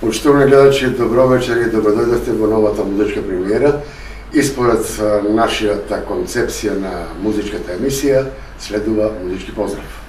Poštovani gledači, dobro večer i dobrodošli do novата музичка премиера. И според нашата концепција на музичката емисија, следува музички поздрав.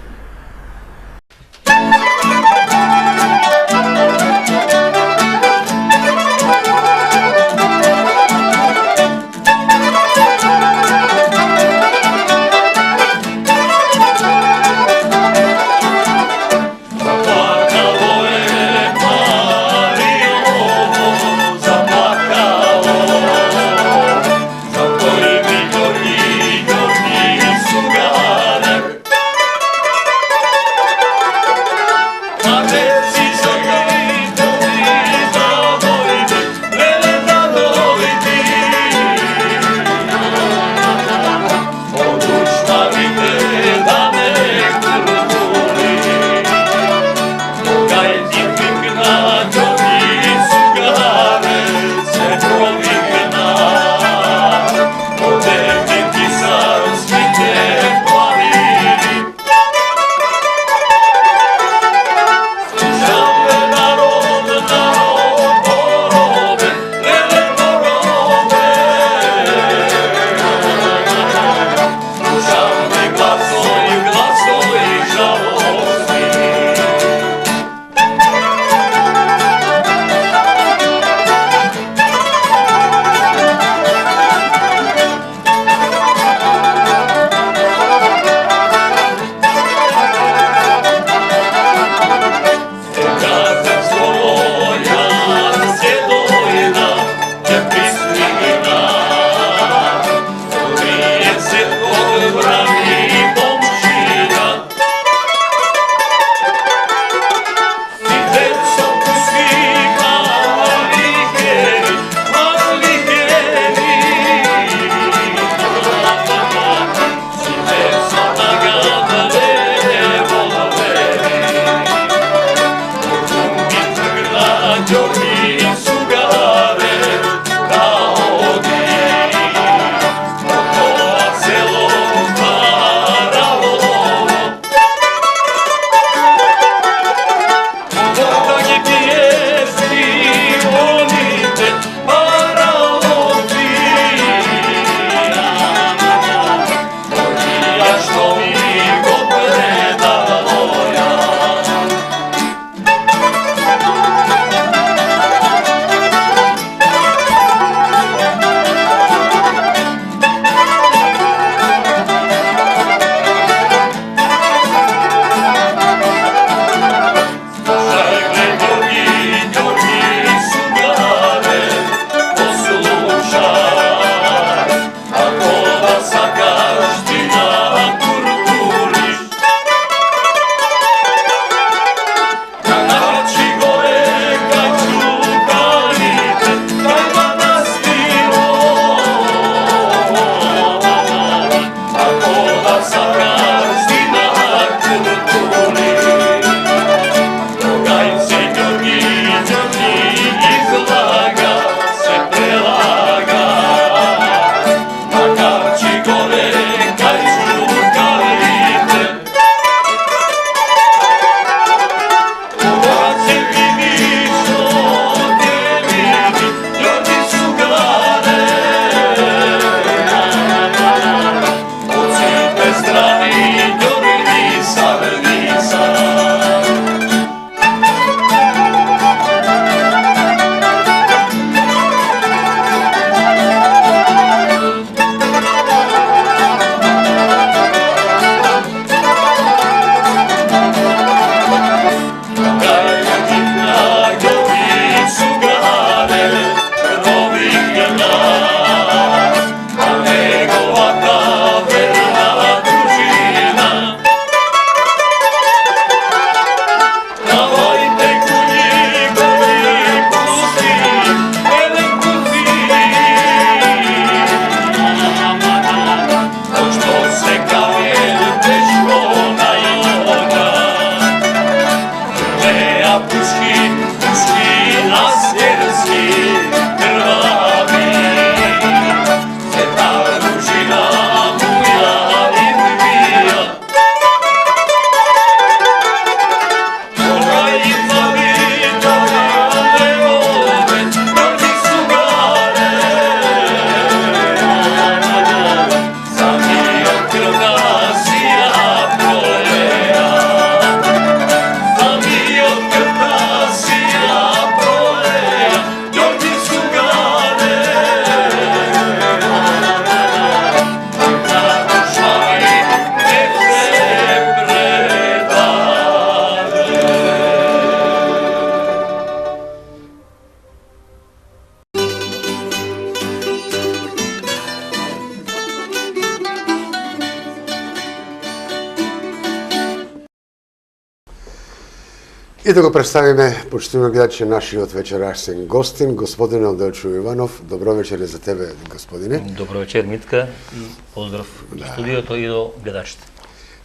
И да го представиме, почитувани гледачи, нашиот вечерашен гостин, господин Неделчо Иванов. Добро вечере за тебе, господине. Добро вечер, Митка, и поздрав до студиото и до гледачите.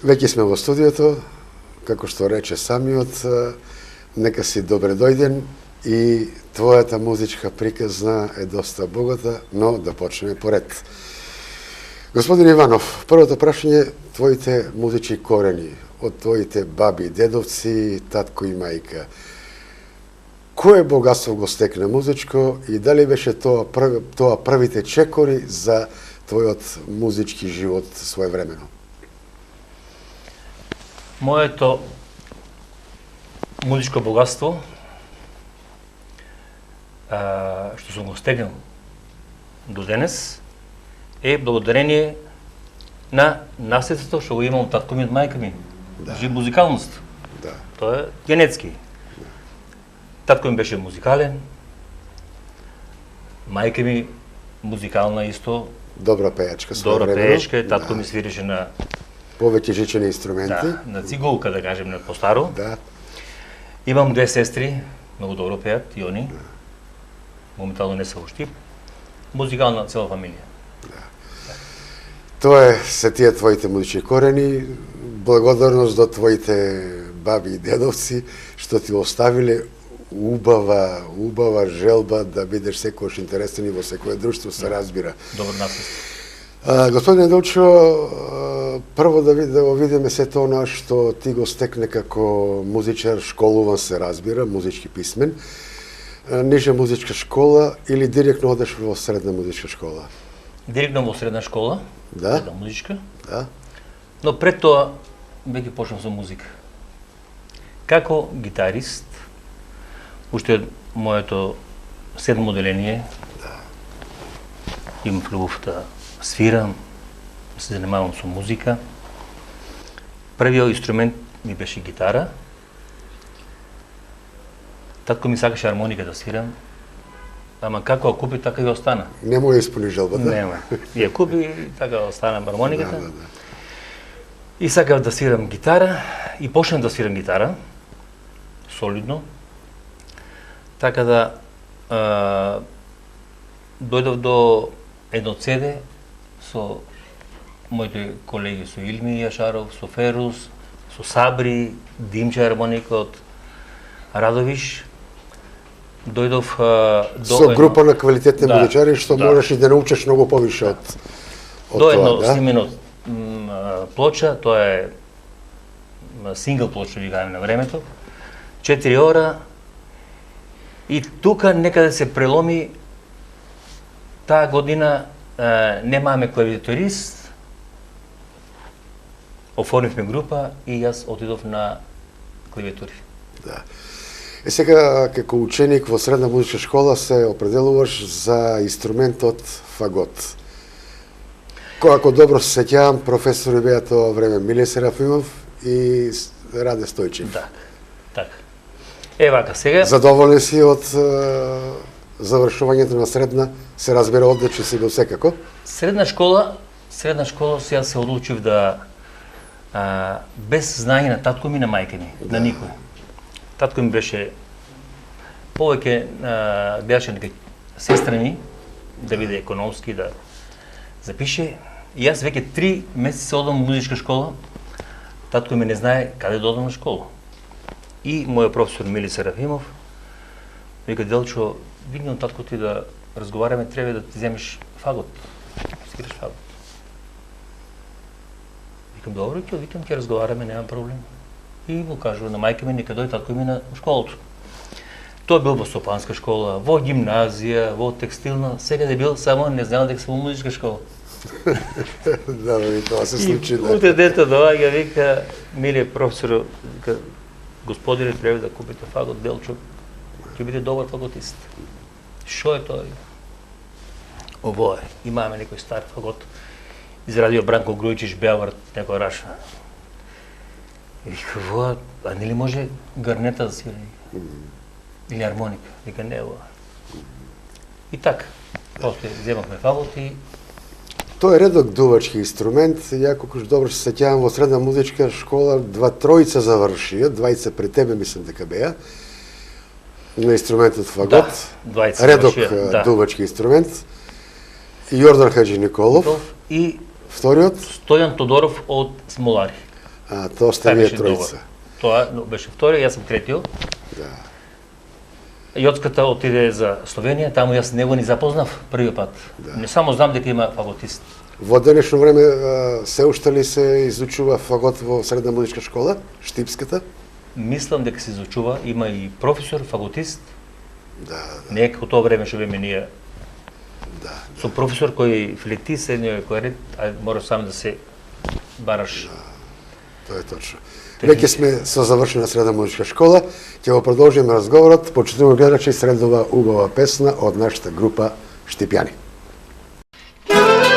Веќе сме во студиото, како што рече самиот, нека си добре дојден и твојата музичка приказна е доста богата, но да почнеме поред. Господин Иванов, првото прашање, твоите музички корени, од твоите баби, дедовци, татко и мајка. Кое богатство го стекна музичко и дали беше тоа првите чекори за твојот музички живот своевремено? Моето музичко богатство, што сум го стегнал до денес, е благодарение на наследството што го имам од татко ми и мајка ми. Жив музикалност. Да. Тоа е генетски. Татко ми беше музикален, мајка ми музикална исто. Добра пејачка Добра пејачка, татко ми свиреше на повеќе жичени инструменти. Да, на цигулка, да кажем, на постаро. Да. Имам две сестри, многу добро пеат и они. Моментално не се ушти. Музикална цела фамилија. Тоа се тие твоите музички корени, благодарност до твоите баби и дедовци, што ти оставиле убава желба да бидеш секојаш интересен и во секое друштво, се разбира. Добро наследство. Господин Неделчо, прво да видиме се тоа што ти го стекне како музичар, школуван се разбира, музички писмен, ниже музичка школа или директно одеш во средна музичка школа? Директно во средна школа, Да. средна музичка. Да. Но пред тоа веќе почнав со музика. Како гитарист, уште од моето седмо оделение, имам љубов да свирам, да се занимавам со музика. Првиот инструмент ми беше гитара. Татко ми сакаше хармоника да свирам, ама како ја купи, така и остана. Не му ја исполни желбата? Нема. Ја купи, така остана хармониката. Да. И сакав да свирам гитара и почнав да свирам гитара, солидно. Така да дојдов до едно CD со моите колеги, со Илми Јашаров, со Ферус, со Сабри, Димче хармоника од Радовиш. Дојдов со група на квалитетни музичари што можеш и да научиш многу повише од до едно тоа, да? снимено плоча, тоа е сингл плоча, викаме на времето, 4 ора, и тука некаде се преломи. Таа година немаме клавиатурист, оформивме група и јас отидов на клавиатури. Да. Сега, како ученик во средна музичка школа, се определуваш за инструментот фагот. Ако добро се сеќавам, професори беа тоа време Миле Серафимов и Раде Стојчев. Така. Вака, сега... Задоволен си од завршувањето на средна, се разбира одлично си бил секако? Средна школа, сега се одлучив да без знање на татко ми и на мајка ми, на никој. Татко ми беше повеќе беше нека сестра ми да биде економски, да запише. И јас веќе 3 месеци одам во музичка школа. Татко ми не знае каде да одам на школа. И мојот професор Мили Серафимов вика: Делчо, видно татко ти да разговараме, треба да ти земеш фагот. Скираш фагот. Викам: добро, ќе разговараме, нема проблем. И му кажува на мајка ми, нека дојде татко ми на школото. Тоа бил во Сопанска школа, во гимназија, во текстилна, секаде бил, само не знаел дека сум во музичка школа. Да, тоа се случи, да. Утре дете доаѓа, вика: Миле професор, вика, господине, треба да купите фагот, Делчо, ќе биде добар фаготист. Шо е тоа? Ово е, имаме некој стар фагот, израдио Бранко Грујчиш, Беовар, некој раша. И вика: во, а нели може гарнета да свири? Или хармоника? Вика: не, во. И така, после земавме фагот и Тоа е редок дувачки инструмент. Ја колку добро се сеќавам во средна музичка школа, тројца завршија, двајца пред тебе мислам дека беа. На инструментот фагот. двајца редок завршија, да. дувачки инструмент. Јордан Хаджи Николов. И Вториот? Стојан Тодоров од Смолари. Тоа сте вие тројца. Тоа беше втори, јас сум третиот. Да. Јоцката отиде за Словенија, таму јас него ни запознав првиот пат. Да. Не само знам дека има фаготист. Во денешно време се уште ли се изучува фагот во средна музичка школа, Штипската? Мислам дека се изучува, има и професор, фаготист. Да, Не е како тоа време што беме ние. да. Со професор кој флекти седниот кој ред, а мора сам да се бараш. Тоа е точно. Веќе сме со завршена средна музичка школа, ќе го продолжиме разговорот, почитуваме гледачи, следува убава песна од нашата група Штипјани. Thank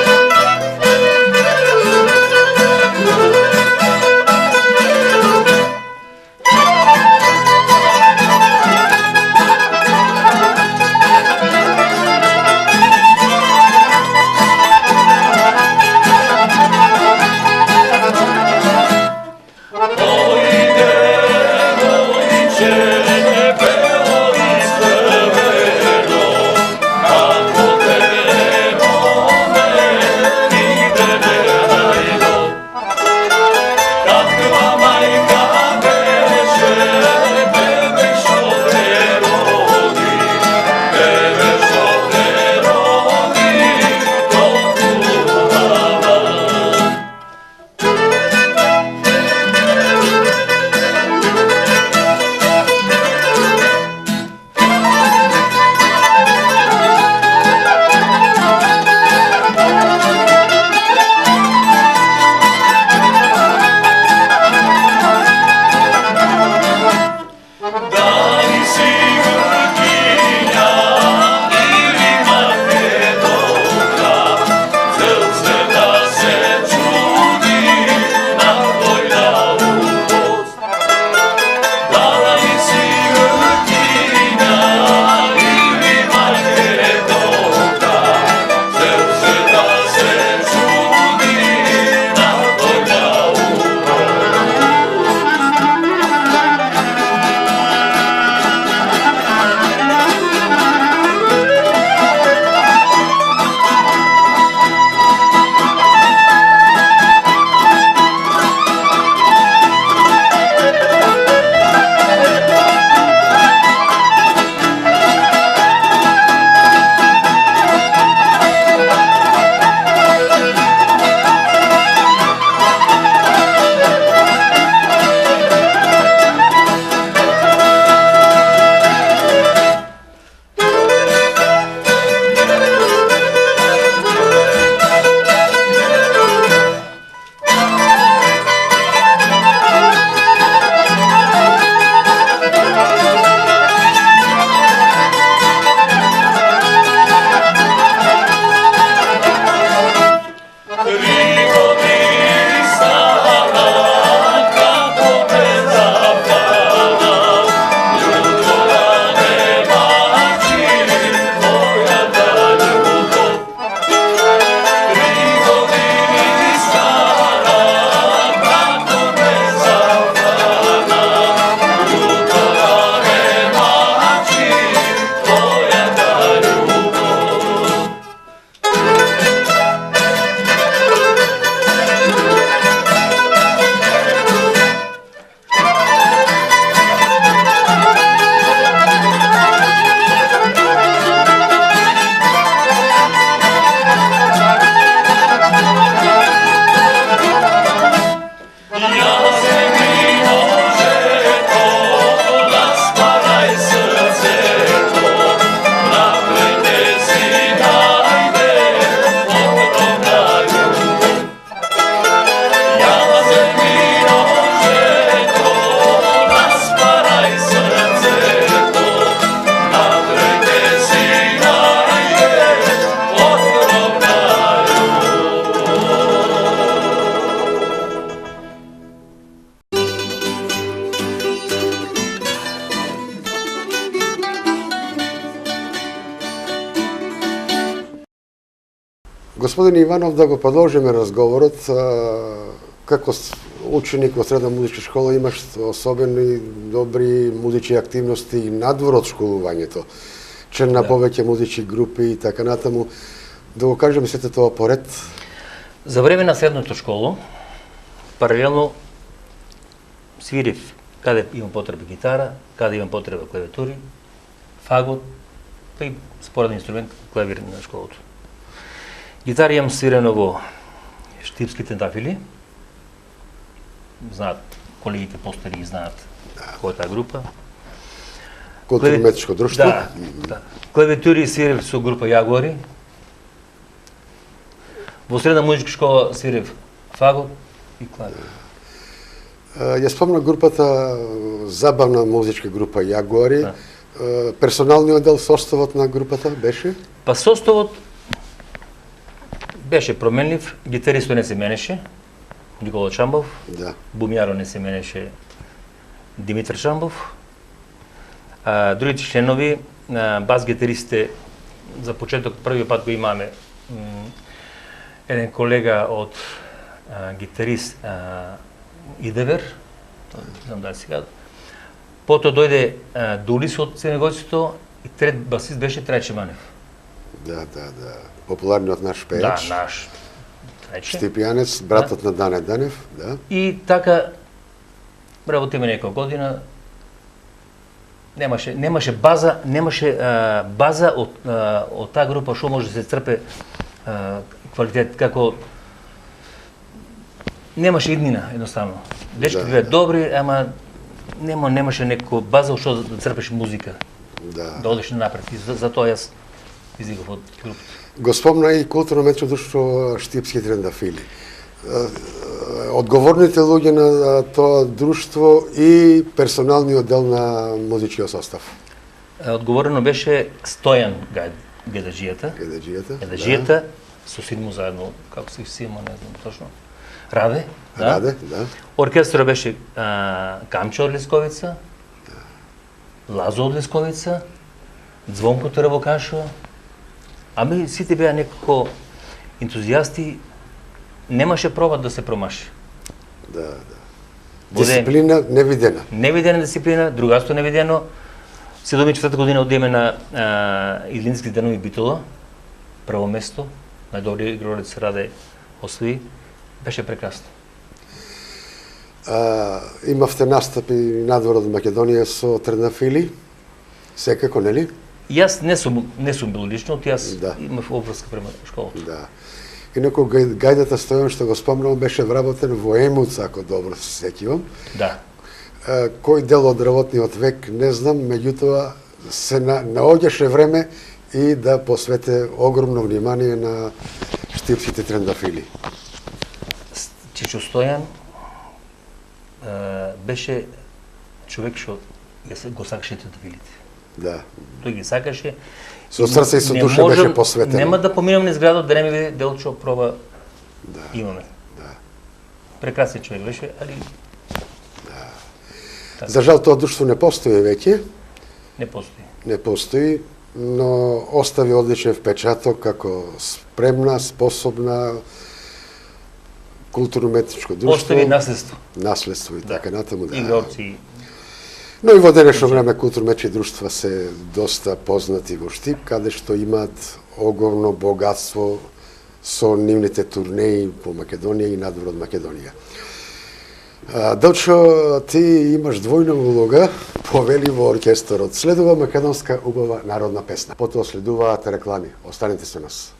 Господин Иванов, да го продолжиме разговорот. Како ученик во средна музичка школа имаш особени добри музички активности и надвор од школувањето. Член на повеќе музички групи и така натаму. Да го кажеме сето тоа поред. За време на средната школа, паралелно свирив каде имам потреба гитара, каде имам потреба клавиатури, фагот, па и спореден инструмент клавир на школото. Гитара имам свирено во Штипски трендафили. Знаат, колегите постари знаат која е таа група. Културно-уметничко друштво. Да. Клавиатури свирев со група Јагори. Во средна музичка школа свирев фагот и клавир. Ја спомна групата, забавна музичка група Јагори. Да. Персоналниот дел, составот на групата беше? Па составот беше променлив, гитаристот не се менеше, Никола Чамбов, Да. бумјаро не се менеше Димитар Чамбов. Другите членови, бас гитаристите, за почеток првиот пат го имаме еден колега од гитарист Идевер, не знам дали сега. Потоа дојде Дулис од Ценегоцито и трет басист беше Трајче Манев. Да. Популарниот наш пееч. Да, наш Трајче. Штипјанец, братот на Дане Данев, да. И така работиме некоја година. Немаше база од таа група што може да се црпе квалитет, како немаше иднина едноставно. Дечки беа добри, ама немаше некоја база што да црпеш музика. Да одеш напред. И затоа јас изиграв од групата. Го спомна и културно-уметничко друштво Штипски трендафили. Одговорните луѓе на тоа друштво и персоналниот дел на музичкиот состав. Одговорено беше Стојан Гедаджијата. Гедаджијата, со син му заедно, како се сима, не знам точно. Раде, да. Раде, да. Оркестра беше Камчо од Лесковица, Лазо од Лесковица, Звонко Тарабокашо. Ами сите беа некако ентузијасти, немаше пробат да се промаши. Да. Дисциплина невидена. Невидена дисциплина, другарство невидено. 74 година одиме на Илински денови Битола, прво место, најдобри игралец Раде освои. Беше прекрасно. Имавте настапи надвор од Македонија со трендафили, секако, нели? Јас не сум бил лично, јас имав обврска према школата. Да. Инаку гајдата Стојан што го спомнал беше вработен во Емуц, ако добро се сеќавам. Да. Кој дел од работниот век не знам, меѓутоа се наоѓаше време и да посвете огромно внимание на штипските трендафили. Чичо Стојан беше човек што го сакаше трендафилите. Да. Тој ги сакаше. Со срце и со душа беше посветен. Нема да поминам низ градот да не ми биде Делчо проба имаме. Да. Прекрасен човек беше, али За жал тоа друштво не постои веќе. Не постои. Но остави одличен впечаток како спремна, способна културно-уметничко друштво. Остави наследство. Наследство и така натаму. Игралци. Но и во денешно време културно-уметнички друштва се доста познати во Штип, каде што имаат огромно богатство со нивните турнеи по Македонија и надвор од Македонија. Делчо, ти имаш двојна улога, повели во оркестарот. Следува македонска убава народна песна. Потоа следуваат реклами. Останете со нас.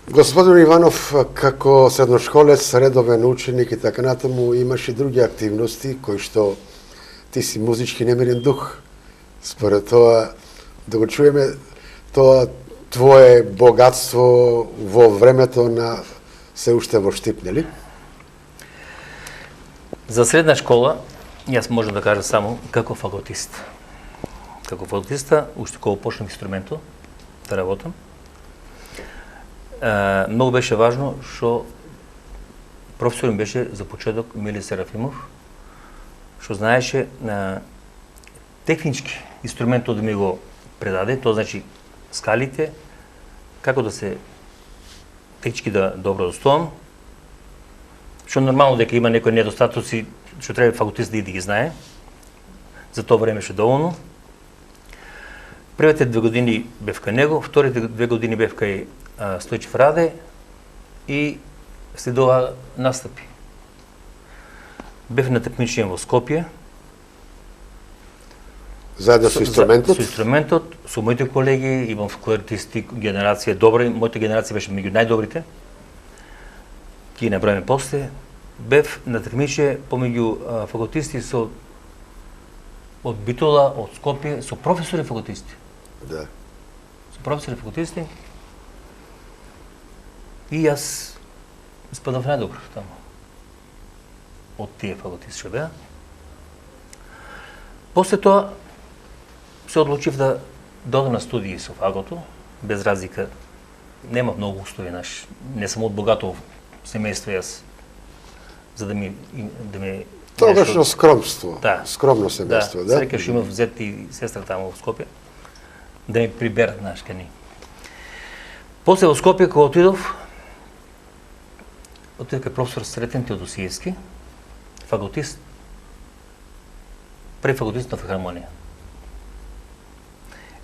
Господин Иванов, како средношколец, редовен ученик и така натаму, имаш и други активности кои што ти си музички немирен дух. Според тоа, да го чуеме тоа твое богатство во времето на се уште во Штип, нели? За средна школа, јас можам да кажам само како фаготист. Како фаготиста, уште кога почнав инструментот да работам, многу беше важно што професор ми беше за почеток Мили Серафимов, што знаеше на технички инструментот да ми го предаде, тоа значи скалите, како да се технички да добро достоам, што нормално дека има некои недостатоци, што треба факултист да ги знае. За тоа време ше доволно. Првите 2 години бев кај него, вторите 2 години бев кај Стојчев Раде и следува настапи. Бев на такмичење во Скопје. Заедно со инструментот? Со инструментот, со моите колеги, имам флористи генерација добра, мојата генерација беше меѓу најдобрите. Ги наброиме после. Бев на такмичење помеѓу факултисти со од Битола, од Скопје, со професори факултисти. Да. Со професори факултисти. И јас спадав најдобро таму. Од тие факултисти што беа. После тоа се одлучив да додам на студии со фагото, без разлика. Нема многу услови, не сум од богато семејство јас, за да ми Тогашно скромство, да. Скромно семејство, да? Среќа што имав зет и сестра таму во Скопје, да ми приберат, кани. После во Скопје, кога отидов кај професор Сретен Теодосиевски, факултист, први факултист на филхармонија.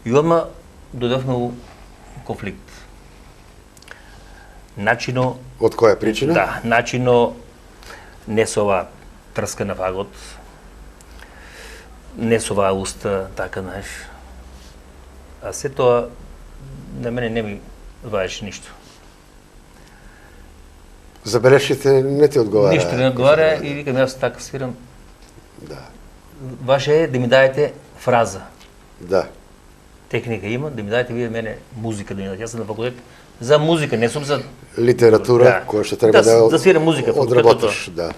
И одма дојдовме во конфликт. Начино... Од која причина? Да, начино не со ова трска на фагот, не со ова уста, така, знаеш. А се тоа на мене не ми ваеше ништо. Забелешките не ти одговара? Ништо не одговара и викам, јас така свирам. Да. Ваше е да ми даете фраза. Да. Техника има, да ми даете вие мене музика, да ми даете. Јас сум на факултет за музика, не сум за... Литература, да. која што треба да свирам музика, одработиш, да.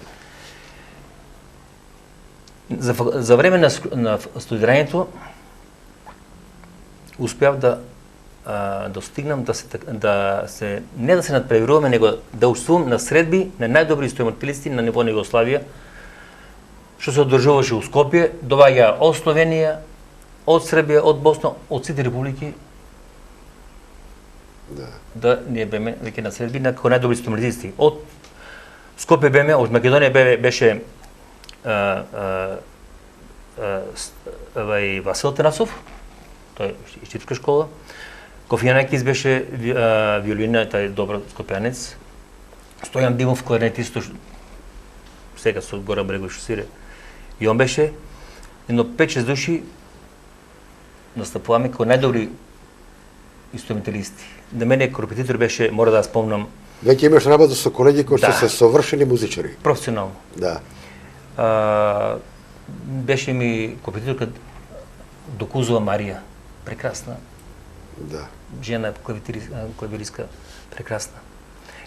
За време на студирањето успеав да достигнам не да се надпреваруваме, него да учествувам на средби на најдобри инструменталисти на ниво на Југославија, што се одржуваше у Скопје, доаѓа од Словенија, од Србија, од Босна, од сите републики. Да ние беме веќе на средби на како најдобри инструменталисти. Од Скопје беме, од Македонија беше Васил Танасов, тој е Штипска школа. Кофијанакис беше виолина, тај добар скопјанец. Стојан Димов, кларнетист, сега со Гора Брегови што свире. И он беше, едно 5-6 души настапуваме како најдобри инструменталисти. На мене корепетитор беше, мора да спомнам... Веќе имаш работа со колеги кои што се совршени музичари. Професионално. Да. Беше ми корепетиторка Докузова Марија, прекрасна. Да. Жена клавиристка, прекрасна.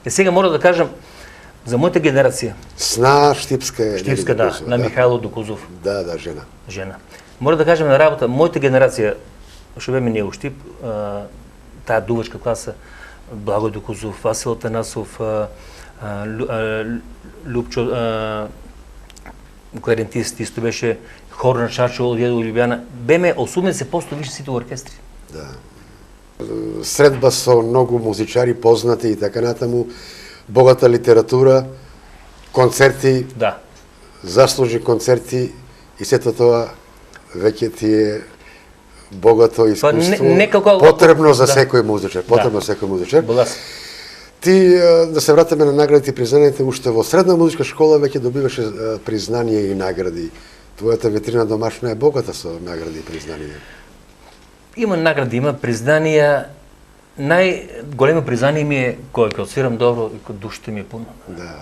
И сега мора да кажам за мојата генерација. Сна Штипска. Штипска, да, на Михајло Докузов. Да, да, жена. Жена. Мора да кажам на работа, мојата генерација, што беме ние у Штип, таа дувачка класа, Благој Докузов, Васил Танасов, Лупчо, кларнетист, исто беше Хорна Чачо од Ljubljana. Беме 80% више сите оркестри. Да. Средба со многу музичари познати и така натаму, богата литература, концерти, да. Заслужни концерти и сето тоа веќе ти е богато искуство, потребно за секој музичар, потребно за секој музичар. Ти, да се вратиме на наградите и признанието, уште во средна музичка школа веќе добиваше признание и награди. Твојата витрина домашна е богата со награди и признанија. Има награди, има признанија, Най-големо признание ми е кога отсвирам добро и кога душата ми е пуна. Да,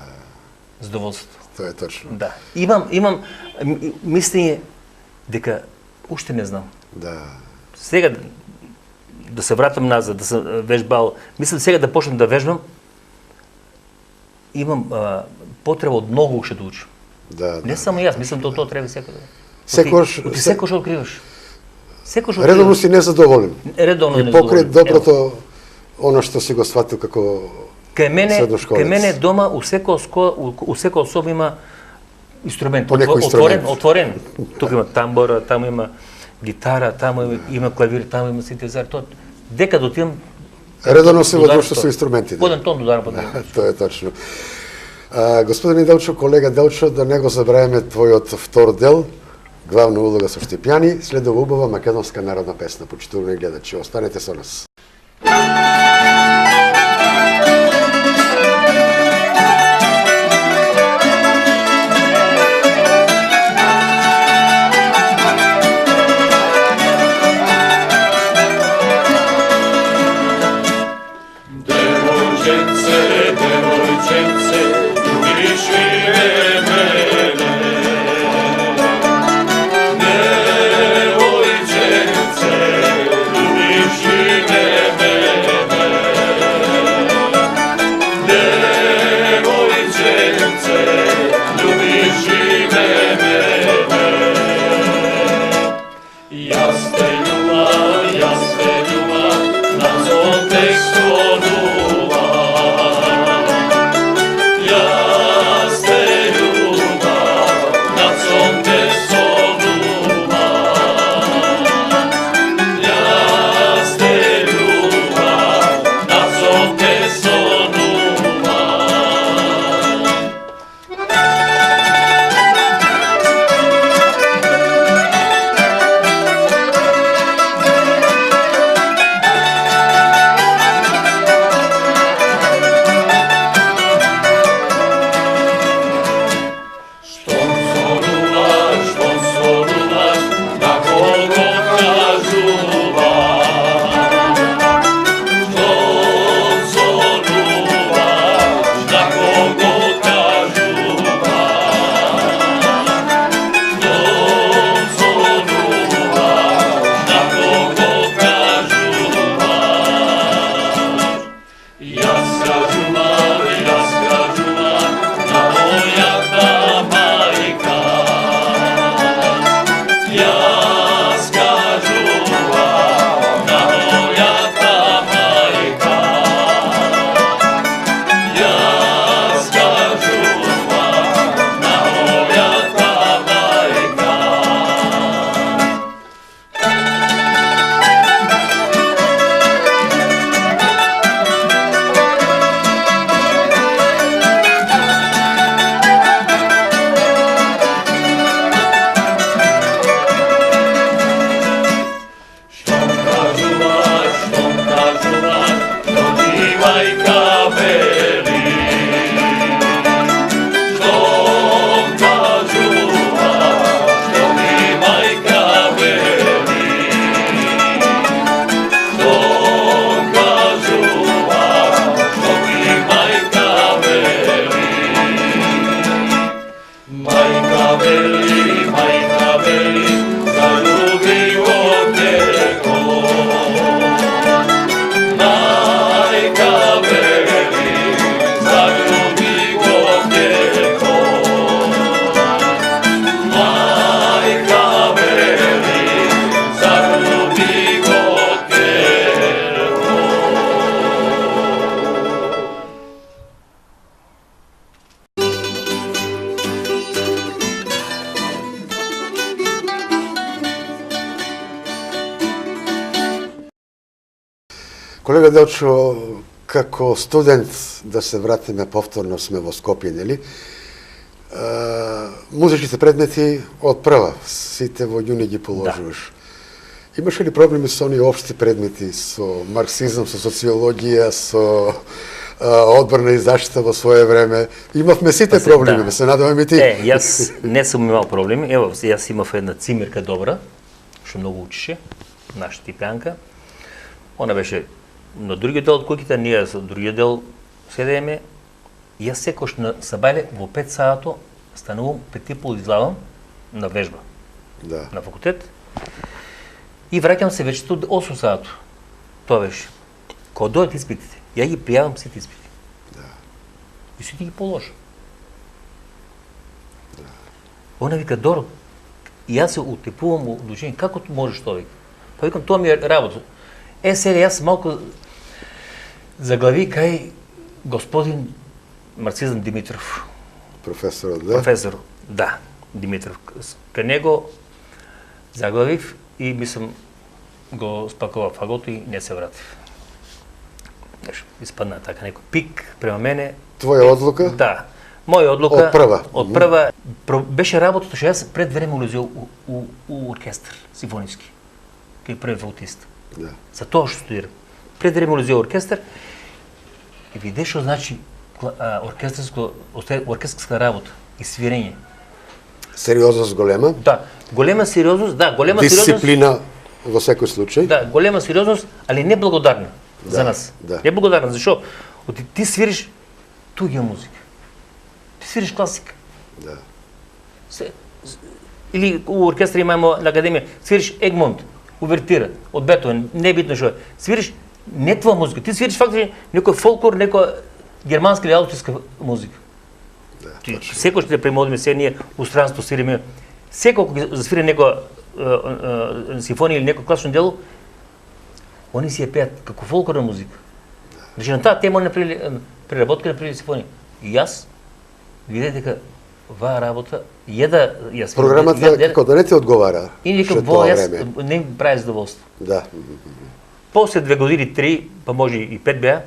Задоволството. тоа е точно. Да. Имам мислење дека уште не знам. Да. Сега да се вратам назад, да съм вежбал, мислам сега да почнем да вежбам, имам потреба од многу уште да учам. Да, Не само јас, мислам тоа треба секој. Секојаш Ти секојаш откриваш. Секојаш редовно си незадоволен. Редовно И покрај доброто, она што си го сватил како Кај мене дома у секој особа има инструмент. По некој инструмент. Отворен. Тука има тамбора, таму има гитара, таму има клавир, таму има синтезар. Дека да отидам редовно се во друштво со инструментите. Поден тон додарам по него. Тоа е точно. Господин Делчо, колега Делчо, да не го забравяме твојот втор дел, главна улога со Штипјани, следува убава македонска народна песна. Почитувани гледачи, останете со нас. Колега Делчо, како студент, да се вратиме повторно, сме во Скопје, нели? Музичките предмети од прва, сите во јуни ги положуваш. Да. Имаше ли проблеми со оние општи предмети, со марксизам, со социологија, со одбрана и заштита во свое време? Имавме сите проблеми, да се надевам и ти. Јас не сум имал проблеми. Ево, јас имав една цимерка добра, што многу учише, наша Типјанка. Она беше на другиот дел од куќите, ние со другиот дел седеме, и јас секош на Сабајле во 5 сато станувам, 5:30 излавам на вежба Да. на факултет и враќам се вече од 8 сато. Тоа беше. Кога дојдат испитите, ја ги пријавам сите испити. Да. И сите ги положам. Она вика, Доро, и јас се утепувам во удушение, како можеш тоа, вика? Па викам, тоа ми е работа. Сега јас малку заглави кај господин Марцизам Димитров, Професорот, да? професор, да, Димитров. Кај него заглавив и мислам го спакував фагото и не се вратив. Знаеш, испадна така некој пик према мене. Твоја одлука? Да. Моја одлука Од прва. Од прва беше работата што јас пред време улезio у оркестар симфониски. Кај први флаутист. Да. За тоа што студирам. Пред време улезio оркестар и видеш што значи оркестрска работа и свирење. Сериозност голема? Да, голема сериозност, Дисциплина во секој случај? Да, голема сериозност, али не благодарна за нас. Да. Не благодарна, зашо? Ти свириш туѓа музика. Ти свириш класика. Да. Или у оркестра имамо на академија, свириш Егмонт, увертира од Бетовен, не битно што е. Свириш не твоја музика, ти свириш фактично некој фолклор, некоја германска или аустријска музика. Да, Ти точно. секој што премодиме се ние у странство свириме, секој кога засвири некоја симфонија или некој класично дело, они си ја пеат како фолклорна музика. Значи на таа тема направили преработка, направили симфонија. И јас видев дека ваа работа јас Програмата како да не те одговара. и дека што во тоа јас време. не ми прави задоволство. Да. После 2 години, 3, па може и 5 беа,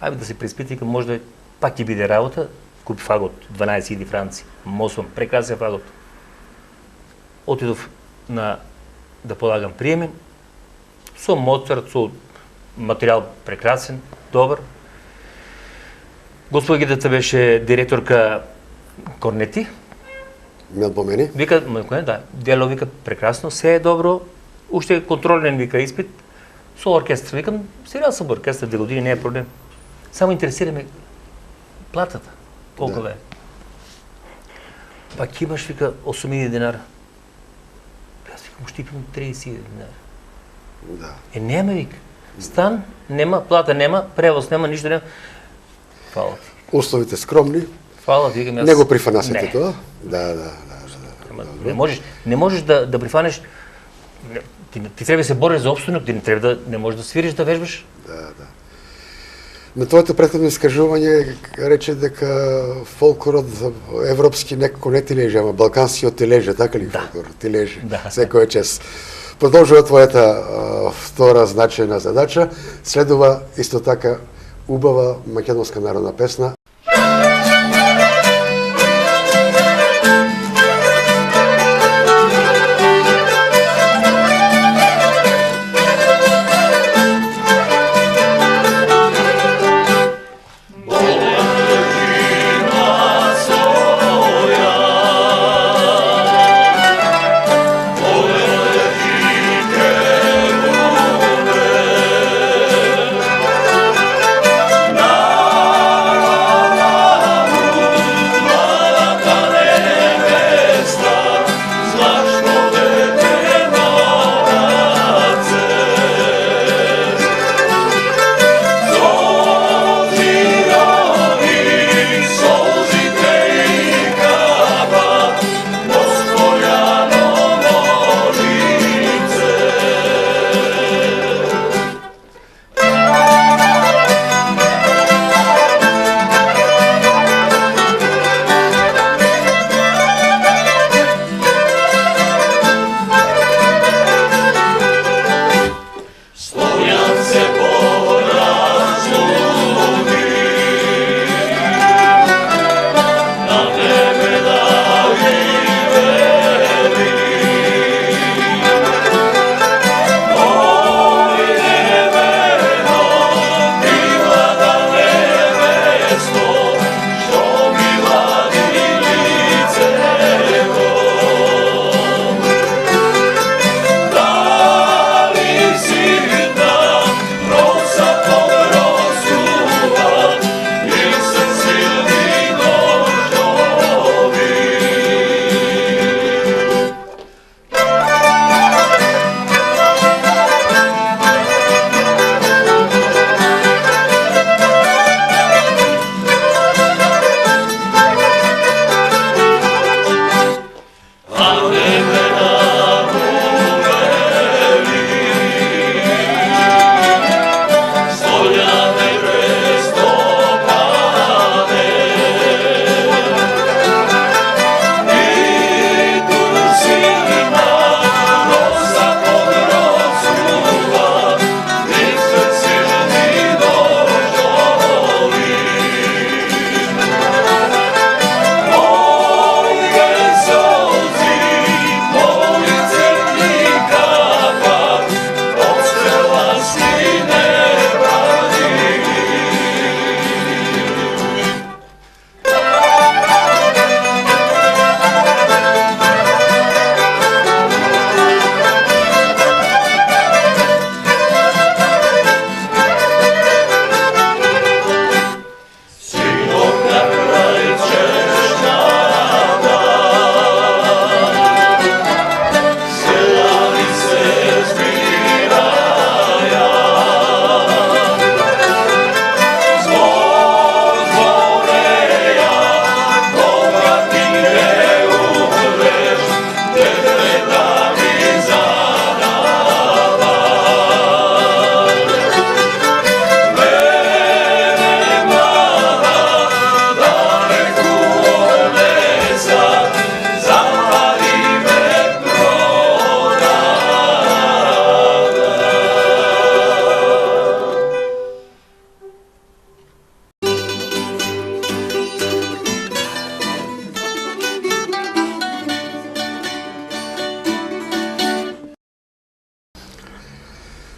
ајде да се преиспита, дека може пак ќе биде работа, купи фагот 12.000 франци, мосвам, прекрасен фагот. Отидов да полагам приемен, со Моцарт, со материјал прекрасен, добар. Господјата беше директорка Корнети. Ме помени? Вика, да, дело вика прекрасно, се е добро, уште контролен вика испит, со оркестр. Викам, сега сум оркестр 2 години, не е проблем. Само интересираме платата, колку Да. е. Пак имаш, вика, 8.000 динара. Јас викам, уште имам 30.000 динара. Да. Нема, вика. Стан нема, плата нема, превоз нема, ништо нема. Фала ти. Условите скромни. Фала ти, викам јас. Не го прифанасете Не. тоа? Да. Не можеш да прифанеш. Ти треба да се бориш за опстанок, ти не можеш да свириш, да вежбаш. Да. На твоето претходно искажување рече дека фолклорот европски некако не ти леже, ама балканскиот ти леже, така ли фолклор? Ти леже. Да. Секој час. Продолжува твојата втора значајна задача. Следува исто така убава македонска народна песна.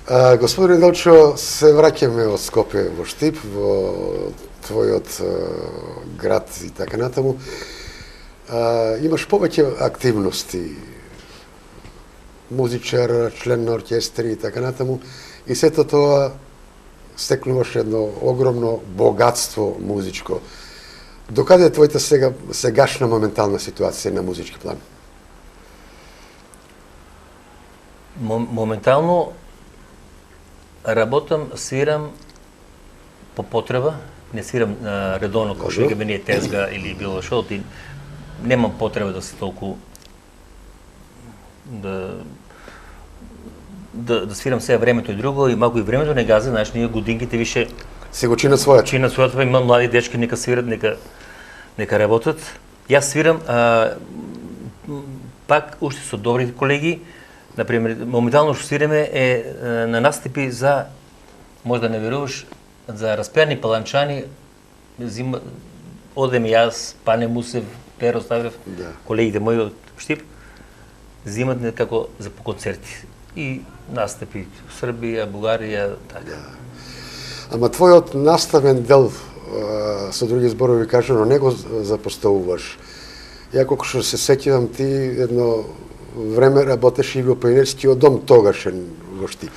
Господин Делчо, се враќаме од Скопје во Штип, во твојот град и така натаму. Имаш повеќе активности, музичар, член на оркестри и така натаму, и сето тоа стекнуваш едно огромно богатство музичко. Докаде е твојата сегашна моментална ситуација на музички план? Моментално работам, свирам по потреба, не свирам редовно како што ми е тезга или било што, немам потреба да се толку да свирам сега времето и друго, и малку и времето не газа, знаеш, ние годинките више Се го чинат својата. Чинат својата, има млади дечки, нека свират, нека работат. Јас свирам, пак уште со добри колеги, например, моментално што свиреме е на настапи за, може да не веруваш, за разпеани паланчани, одем јас, Пане Мусев, Перо Ставрев, колегите мои од Штип, зимат некако за по концерти и настапи в Србија, Бугарија, така. Ама твојот наставен дел, со други зборови кажано, не го запоставуваш. Ја колку што се сеќавам, ти едно време работеше и во пионерскиот дом тогашен во Штип.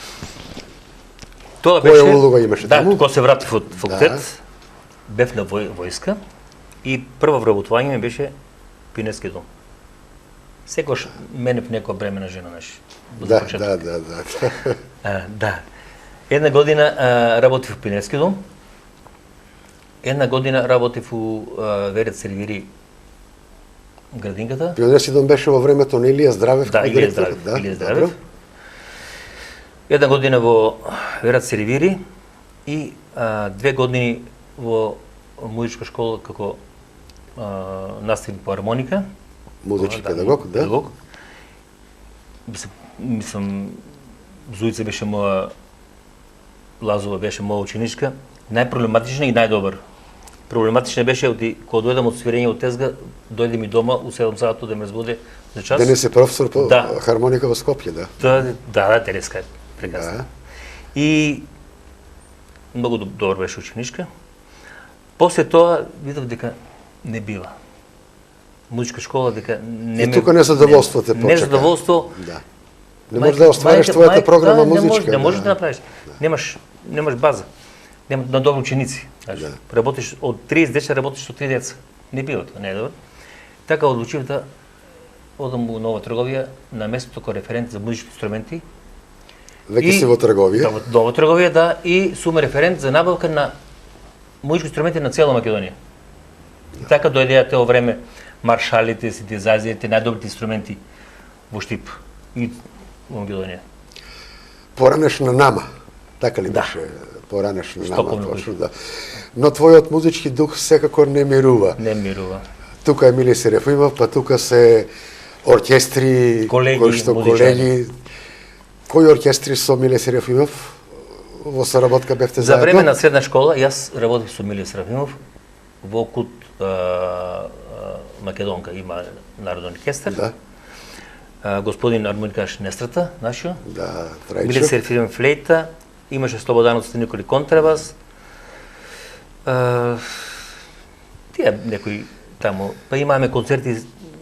Тоа беше, која улога имаше таму? Да, кога се вратив од факултет, бев на војска и прво вработување ми беше пионерскиот дом. Секојаш мене в некоја бремена жена, знаеш. Да. Да. Една година работив во пионерскиот дом. Една година работив у Верет сервири градинката. Пионерски дом беше во времето на Илија Здравев. Да, Илија Здравев. Една година во Верет сервири и 2 години во музичка школа како наставник по армоника. Музички педагог, да. Мислам, Зуица беше моја, Лазова беше моја ученичка. Најпроблематична и најдобар. Проблематична беше кога дојдам од свирење од тезга, дојде ми дома у 7 сатот да ме разбуде за час. Денес е професор по хармоника во Скопје, да. Да, денеска е прекрасно. И многу добар беше ученичка. После тоа видов дека не бива. Музичка школа дека не ме... И тука незадоволство те почека. Незадоволство. Да. Не можеш да оствариш твојата програма музичка. Не можеш да направиш. Немаш база. Нема на добри ученици. Работиш од 30 деца, работиш со 3 деца. Не бива тоа, не е добро. Така одлучив да одам во Нова Трговија на местото како референт за музички инструменти. Веќе си во трговија? Во трговија, да, и сум референт за набавка на музички инструменти на цела Македонија. И така дојдеа тоа време маршалите, синтезазерите, најдобрите инструменти во Штип и во Македонија. Поранешна нама, така ли беше? Поранешна нама, точно, да. Но твојот музички дух секако не мирува. Не мирува. Тука е Миле Серафимов, па тука се оркестри, колеги. Кои оркестри со Миле Серафимов во соработка бевте заедно? За време на средна школа јас работев со Миле Серафимов во Кут Македонка, има народен оркестар. Да. Господин армоникаш Нестрата, нашиот. Да, Трајчо. Миле Серафимов флейта, имаше Слободан Николи контрабас. Тие некои таму. Па имаме концерти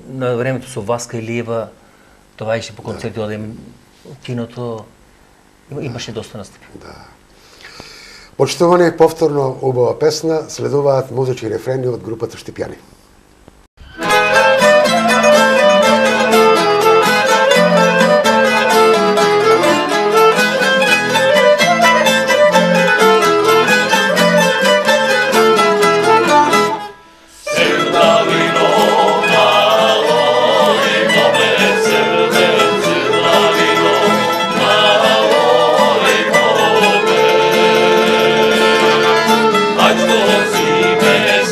на времето со Васка Илиева, тоа ише по концерти, одем киното. Имаше доста настапи. Да. Почитувани, повторно убава песна, следуваат музички рефрени од групата Штипјани. Ať to si bez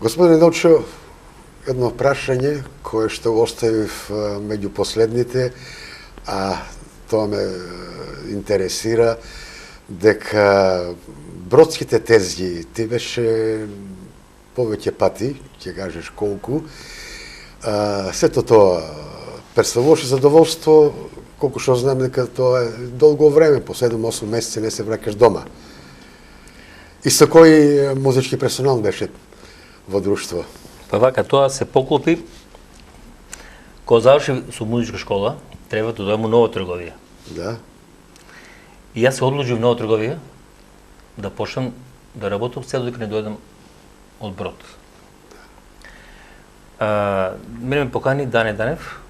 Господине Делчо, едно прашање кое што оставив меѓу последните, а тоа ме интересира, дека бродските тезги ти беше повеќе пати, ќе кажеш колку, сето тоа представуваше задоволство, колку што знам дека тоа е долго време, по 7-8 месеци не се враќаш дома. И со кој музички персонал беше во друштво? Па вака, тоа се поклопи. Кога заврши со музичка школа, треба да дојдем у Нова Трговија. Да. И јас се одлучив в Нова Трговија да почнам да работам се додека не дојдам од Брод. Мене ме покани Дане Данев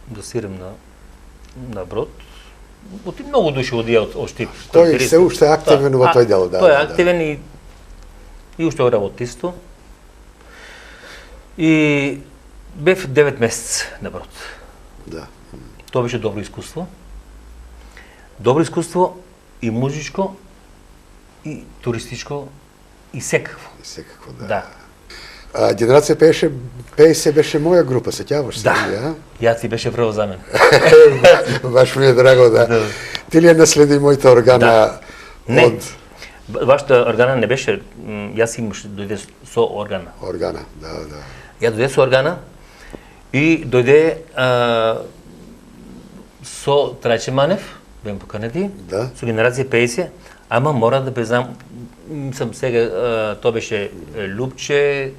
да свирам на Брод. Оти многу души одија од Штип. Тој се уште активен во тој дел, да. Тој е активен и уште работи исто. И бев 9 месец на Брод. Да. Тоа беше добро искуство. Добро искуство и музичко, и туристичко, и секакво. И секакво, да. Да. Генерација пеесе беше моја група, сеќаваш се? Да. Ја ти беше прво за мен. Баш ми е драго, да. Да. Ти ли ја наследи мојата органа Да. Не. од Вашата органа не беше, јас имаш дојде со органа. органа? Да, да. Ја дојде со органа и дојде со Трајче Манев, бем поканети, Да. со генерација 50, ама мора да признам, сам сега, тоа беше Лупче,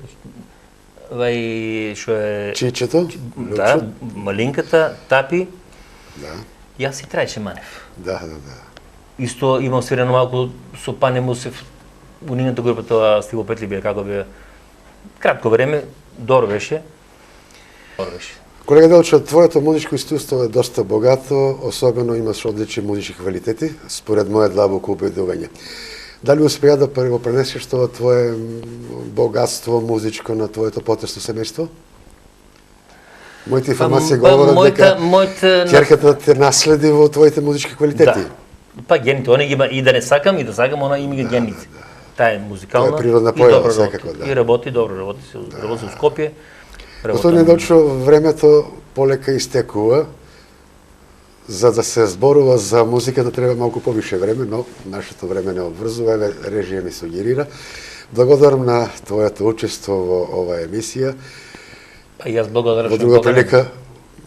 што е... Чичето? Да, Малинката, Тапи, Да. јас и Трајче Манев. Да, да, да. Исто имам свирено малку со Пане Мусев, у нивната група тоа Стиво Петли бе, како бе, кратко време, добро беше. Добро беше. Колега Делчо, твоето музичко искуство е доста богато, особено имаш одлични музички квалитети, според мојот длабоко убедување. Дали успеа да го пренесеш тоа твое богатство музичко на твоето потресно семејство? Моите информации говорат дека ќерката те наследи во твоите музички квалитети. Да. Па гените, она ги има и да не сакам, и да сакам, она има ги гените. Таа е музикална. Тоа е природна и појава, добро секако, работи. да. И работи добро, работи се во Скопје. Господине Делчо, времето полека истекува. За да се зборува за музиката треба малку повише време, но нашето време не обврзува, еве режија ни сугерира. Благодарам на твоето учество во оваа емисија. Па јас благодарам Во што друга поканете. прилика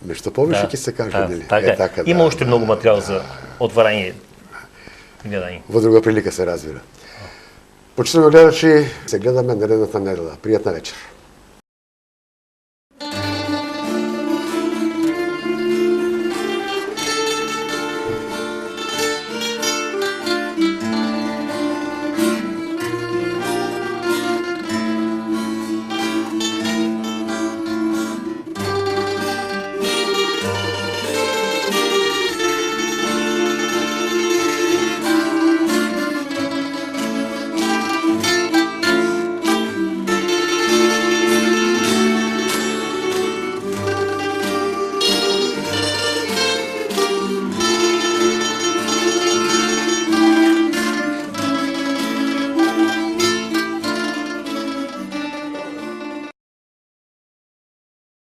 нешто повише ќе се каже, нели? Така, има уште многу материјал за отварање и гледање. Во друга прилика се разбира. Почитувани гледачи, се гледаме наредната недела. Пријатна вечер.